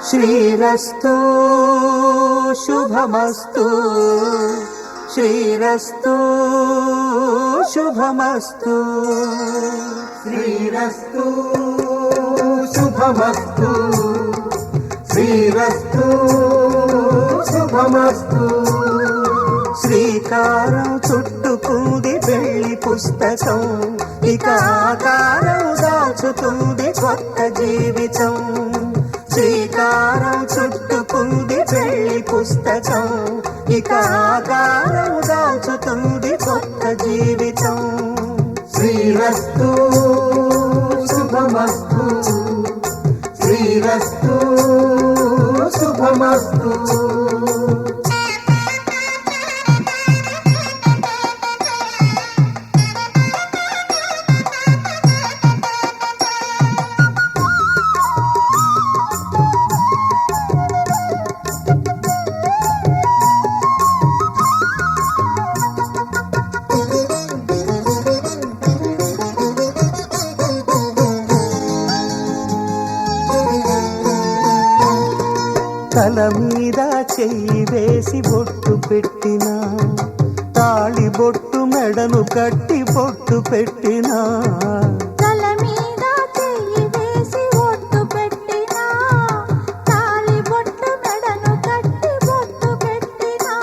శ్రీరస్తు శుభమస్తు శ్రీరస్తు శుభమస్తు శ్రీరస్తు శుభమస్తు శ్రీరస్తు శుభమస్తు శ్రీకారం చుట్టుకుంది వెళ్లి పుస్తకం ఇక ఆకారం దాచుతుంది కొత్త జీవితం శ్రీకారం చుట్టుకుంది వెళ్లి పుస్తకం ఇక ఆకారం దాచుతుంది కొత్త జీవితం శ్రీరస్తు శుభమస్తు శ్రీరస్తు శుభమస్తు తల మీద చెయ్యి వేసి బొట్టు పెట్టినా తాళి బొట్టు మెడను కట్టి బొట్టు పెట్టినా తల మీద చెయ్యి వేసి బొట్టు పెట్టినా తాళి బొట్టు మెడను కట్టి బొట్టు పెట్టినా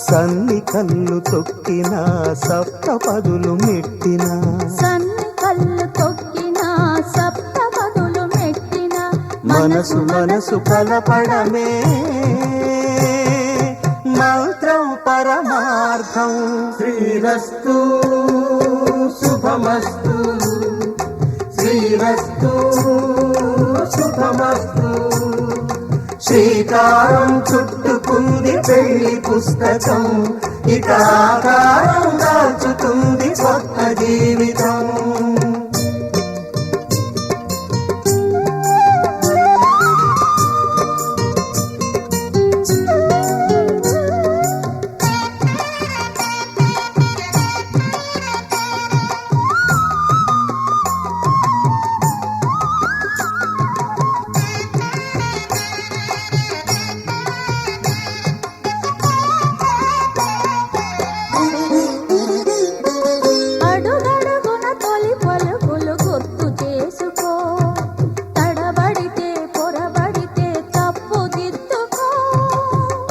సన్ని కళ్ళు తొక్కినా సప్త పదులు మెట్టినా సన్ని కళ్ళు తొక్కినా సప్త పదులు మెట్టినా మనసు మనసు కలపడమే మంత్రం పరమార్థం శ్రీరస్తు శుభమస్తు శ్రీరస్తు శుభమస్తు శ్రీకారం చుట్టుకుంది పెళ్లి పుస్తకం ఇక ఆకారం దాచుతుంది కొత్త జీవితం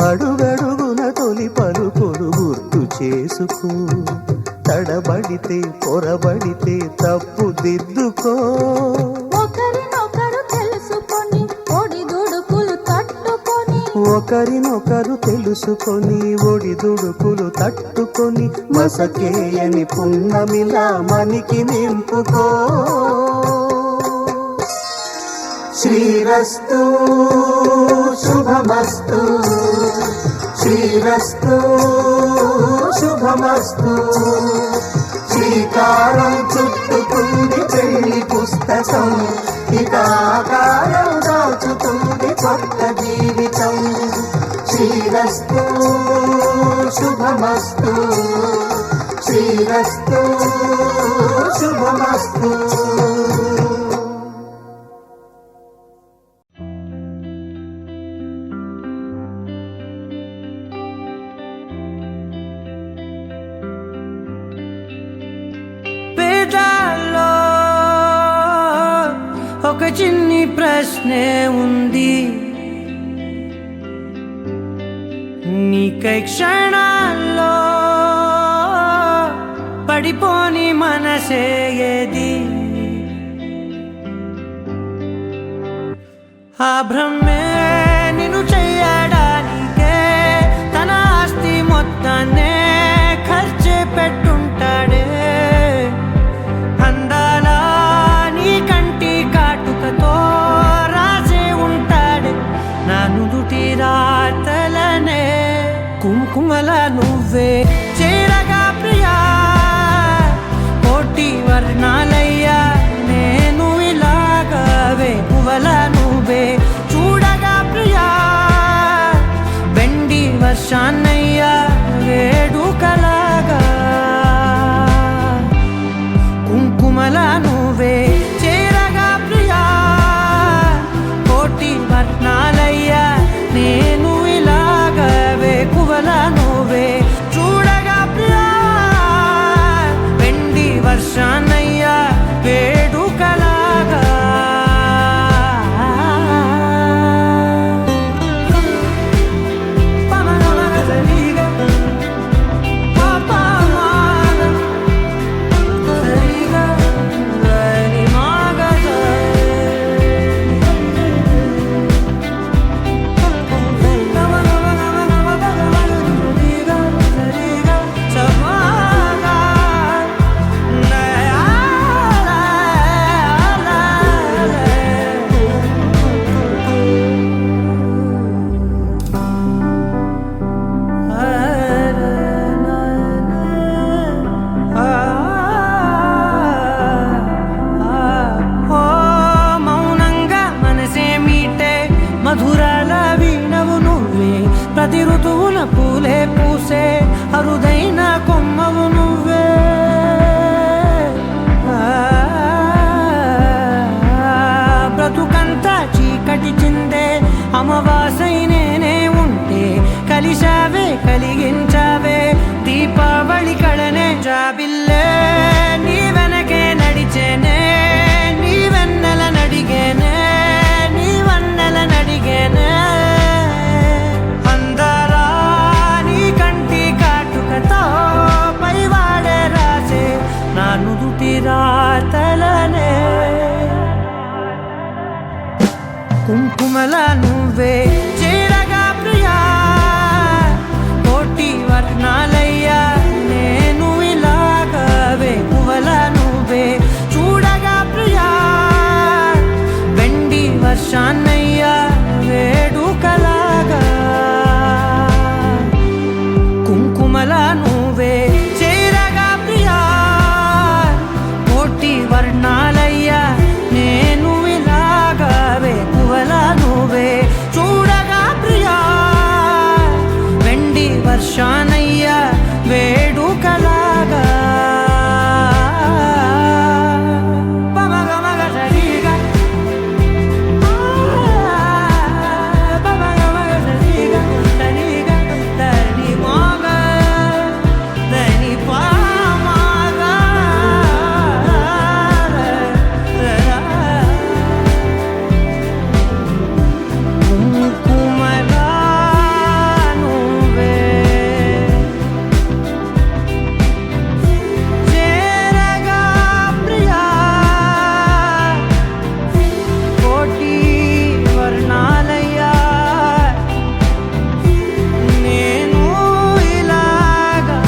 అడుగడుగున తొలి పలుకులు గుర్తు చేసుకో తడబడితే పొరబడితే తప్పు దిద్దుకో ఒకరినొకరు తెలుసుకొని ఒడిదుడుకులు తట్టుకొని ఒకరినొకరు తెలుసుకొని ఒడిదుడుకులు తట్టుకొని మసకేయని పున్నమిలా మనికి నింపుకో శ్రీరస్తు శుభమస్తు శ్రీరస్తు శుభమస్తు శ్రీకారం చుట్టుకుంది పెళ్లి పుస్తకం ఇక ఆకారం దాచుతుంది కొత్త జీవితం శ్రీరస్తు శుభమస్తు శ్రీరస్తు శుభమస్తు ఒక చిన్ని ప్రశ్నే ఉంది నీకై క్షణాల్లో పడిపోని మనసే ఏది ఆ భ్రమే నిన్ను చెయ్యడానికే తన ఆస్తి మొత్తాన్నే ఖర్చు పెట్టుంటాడే అందాల నీ కంటి కాటుకతో రాసే ఉంటాడే నా నుదుటి రాతలనే కుంకుమల నువ్వే చేరగా ప్రియా కోటి వర్ణాలయ్యా నేను ఇలాగవే పువ్వల నువ్వే చూడగా అరుదైన కొమ్మవు నువ్వే బ్రతుకంతా చీకటి చిందే అమవాసై నేనే ఉంటే కలిశావే కలిగించావే దీపావళి కళనే జాబిల్లే నీ వెనకే నడిచేనే నీ వెన్నెల నడిగేనే నీ వన్నెల నడిగేనే అందరా నీ కంటి కాటుకతో పైవాడే రాసే నా నుదుటి రాతలనే కుంకుమల నువ్వే చేరగా ప్రియా కోటి వర్ణాలయ్యా నేను ఇలాగవే పువ్వల నువ్వే చూడగా ప్రియా వెండి వర్షాన్నయ్యా వేడుకలాగా కుంకుమల నువ్వే చేరగా ప్రియా కోటి వర్ణాలయ్యా నేను ఇలాగవే పువ్వల నువ్వే చూడగా ప్రియా వెండి వర్షానయ్యా వేడుకలాగా పమగమగ సరిగా పమగమగ సరిగా సరిగా దని మోగ దని పామగ కుంకుమల నువ్వే చేరగా ప్రియా కోటి వర్ణాలయ్యా నేను ఇలాగా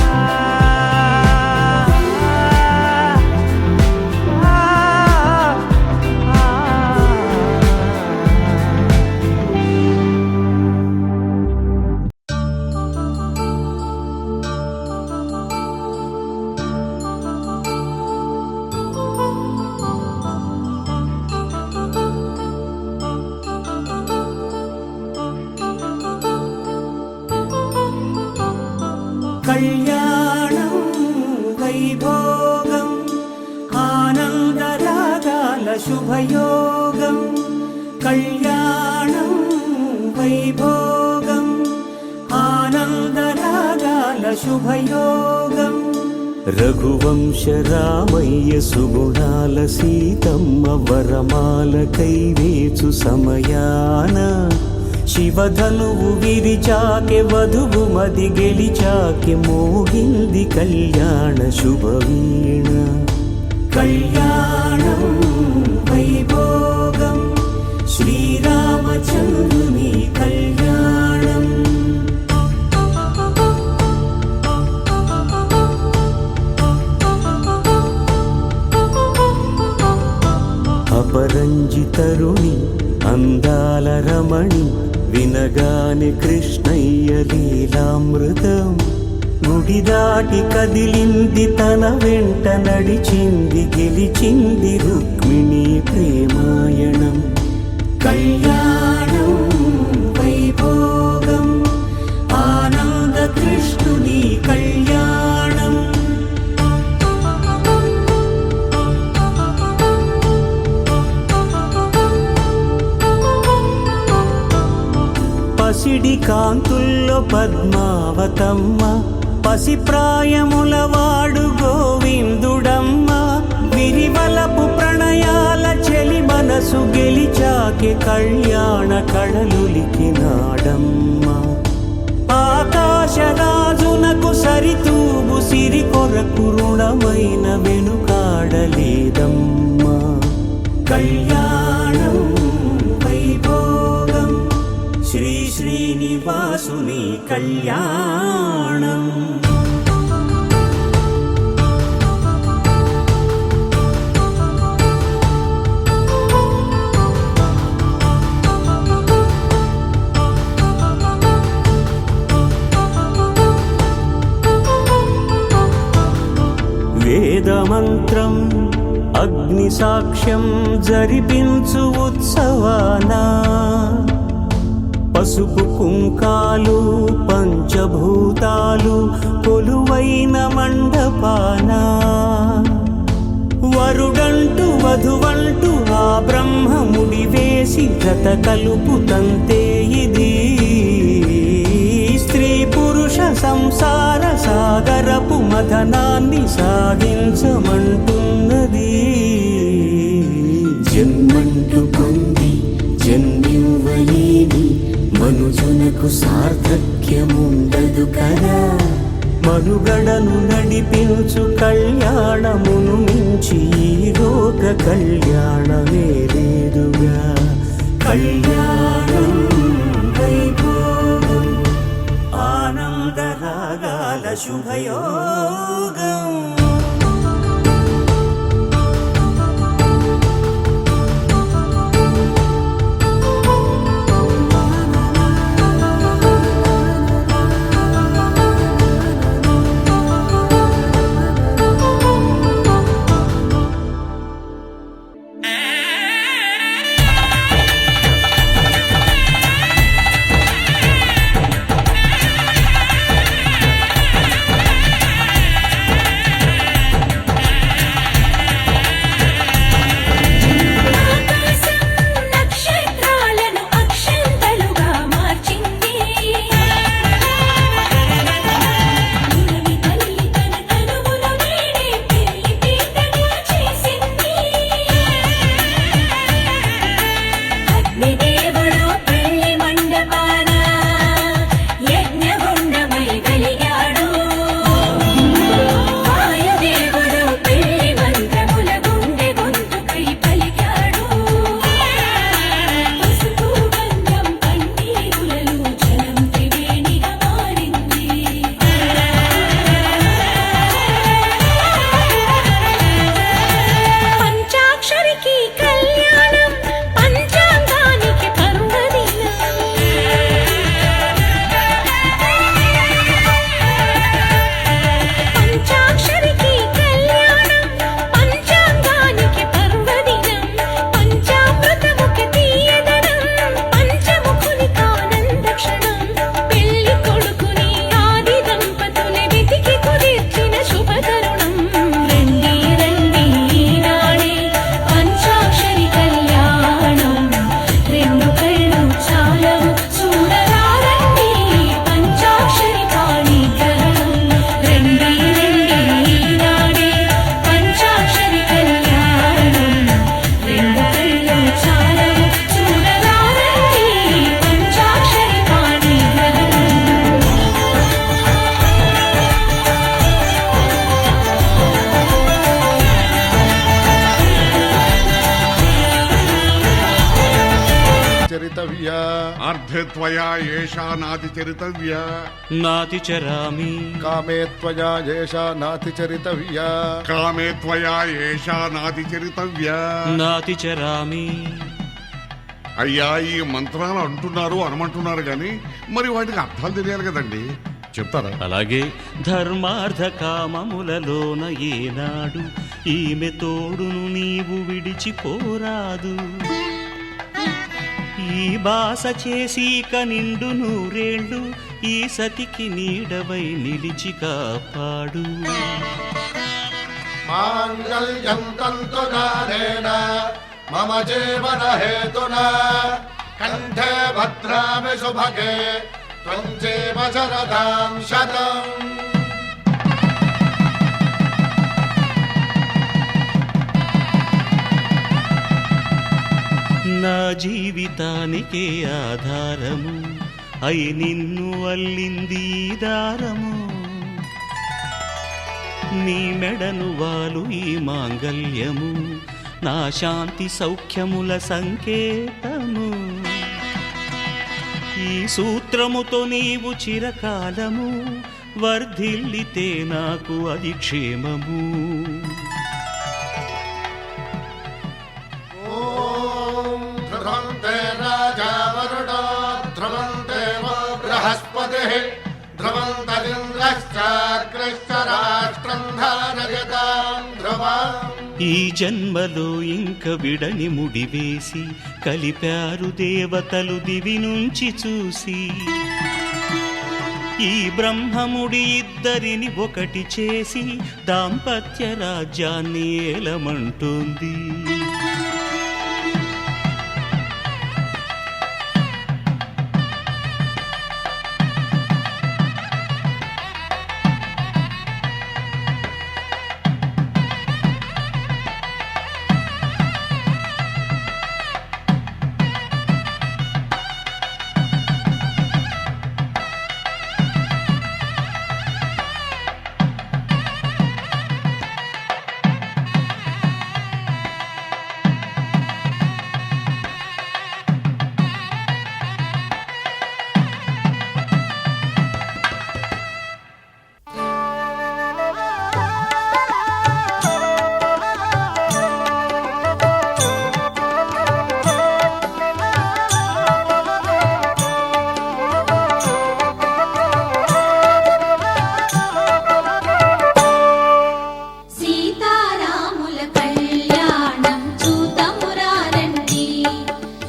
కళ్యాణం వైభోగం ఆనందరాగాల శుభయోగం కళ్యాణం వైభోగం ఆనందరాగాల శుభయోగం రఘువంశ రామయ్య సుగుణాల సీతమ్మ వరమాల కైవేచు సమయాన శివధనువు విరిచాకె వధువు మది గెలిచాకె మోగింది కళ్యాణ శుభవీణ కళ్యాణం వైభోగం శ్రీరామచంద్రుని కళ్యాణం అపరంజితరుణి అందాల రమణి వినగానే కృష్ణయ్య లీలామృతం గుడి దాటి కదిలింది తన వెంట నడిచింది గెలిచింది రుక్మిణి ప్రేమాయణం కళ్యాణం వైభోగం ఆనంద కృష్ణుని కళ్యాణం పసిడి కాంతుల్లో పద్మావతమ్మ పసిప్రాయముల వాడు గోవిందుడమ్మ విరివలపు ప్రణయాల చెలి మనసు గెలిచాకె కళ్యాణ కళలులికినాడమ్మ ఆకాశరాజునకు సరితూబు సిరి కొరకు రుణమైన వెనుకాడలేదమ్మా కళ్యాణం వైభోగం శ్రీ శ్రీనివాసుని కళ్యాణం వేదమంత్రం అగ్ని సాక్ష్యం జరిపించు ఉత్సవాన పసుపు కుంకాలు పంచభూతాలు కొలువైన మండపాన వరుడంటూ వధువంటూ ఆ బ్రహ్మముడి వేసి జత కలుపు తంతే ఇది స్త్రీ పురుష సంసార సాగరపు మథనాన్ని సాగించమంటున్నది. జన్మంటూ పొంది జన్మివ్వలేని మనుజునకు సార్థక్యముండదు కదా. మనుగడను నడిపించు కళ్యాణమును మించి ఈ లోక కళ్యాణమే లేదుగా. కళ్యాణం వైభోగం ఆనందరాగాల శుభయోగం. అర్థే త్వయా ఏషా నాతి చరితవ్యా నాతి చరామి కామే త్వయా ఏషా నాతి చరితవ్యా కామే త్వయా ఏషా నాతి చరితవ్యా నాతి చరామి. అయ్యా ఈ మంత్రాలు అంటున్నారు అనమంటున్నారు గాని మరి వాటికి అర్థాలు తెలియాలి కదండి, చెప్తారా? అలాగే ధర్మార్థ కామములలోన ఏనాడు ఈమె తోడును నీవు విడిచిపోరాదు. ఈ బాస చేసి కనిండు నూరేళ్ళు ఈ సతికి నీడవై నిలిచి కాపాడు. మాంగళ్యం తంతునానేన మమ జీవన హేతునా కంఠే భద్రామి శుభగే త్వం జీవ శరదాం శతం. నా జీవితానికే ఆధారము అయి నిన్ను అల్లింది దారము. నీ మెడను వాలు ఈ మాంగల్యము నా శాంతి సౌఖ్యముల సంకేతము. ఈ సూత్రముతో నీవు చిరకాలము వర్ధిల్లితే నాకు అది క్షేమము. ధ్రువంతే రాజా వరుణో ధ్రువంతే బృహస్పతిః ధ్రువంతరింద్రశ్చాగ్రశ్చ రాష్ట్రం ధారయతాం ధ్రువం. ఈ జన్మలో ఇంక విడని ముడివేసి కలిపారు దేవతలు దివి నుంచి చూసి ఈ బ్రహ్మముడి ఇద్దరిని ఒకటి చేసి దాంపత్య రాజ్యాన్ని ఏలమంటుంది. సీతారాముల కళ్యాణం చూతమురారండి,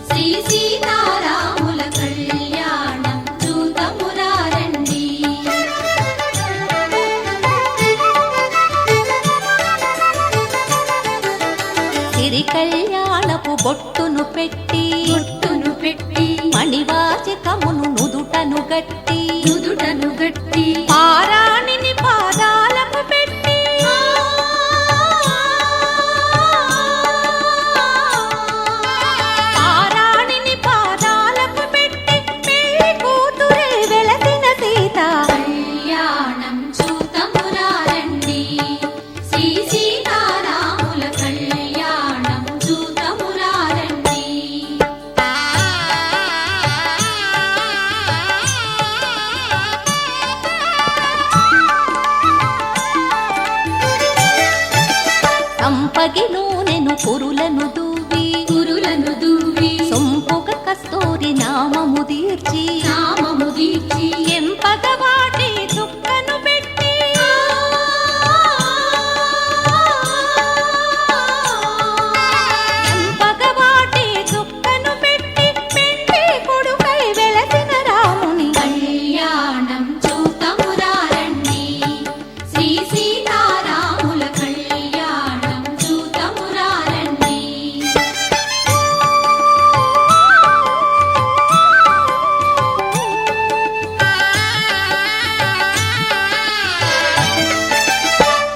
శ్రీ సీతారాముల కళ్యాణం చూతమురారండి. సిరి కళ్యాణపు బొట్టును పెట్టి మణివాచకమును నుదుటను గట్టి పారాణిని పాదాలకు పెట్టి పారాణిని పాదాలకు పెట్టి పెళ్లి కూతురే వెలసిన సీత కళ్యాణం చూతమురారండి, శ్రీ సీతారాముల కళ్యాణం చూతమురారండి. సంపగి నూనెను కురులను దూవి సొంపుగ కస్తూరి నామము దీర్చి ఎంపగ వాటి చుక్కను పెట్టి ఎంపగ వాటి చుక్కను పెట్టి పెళ్లి కొడుకై వెలసిన రాముని కళ్యాణం చూతమురారండి, శ్రీ సీతారాముల కళ్యాణం చూతమురారండి.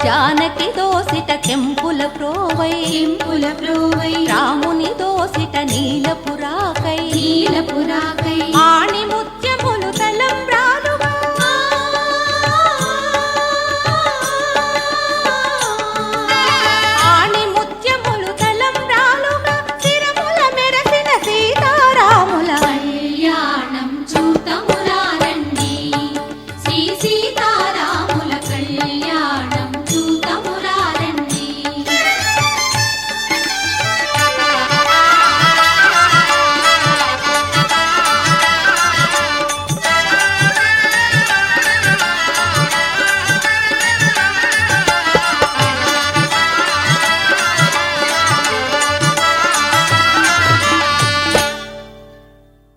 జానకి దోసిట కెంపుల ప్రోవై రాముని దోసిట నీలపురాకై నీలపురాకై ఆణిముత్య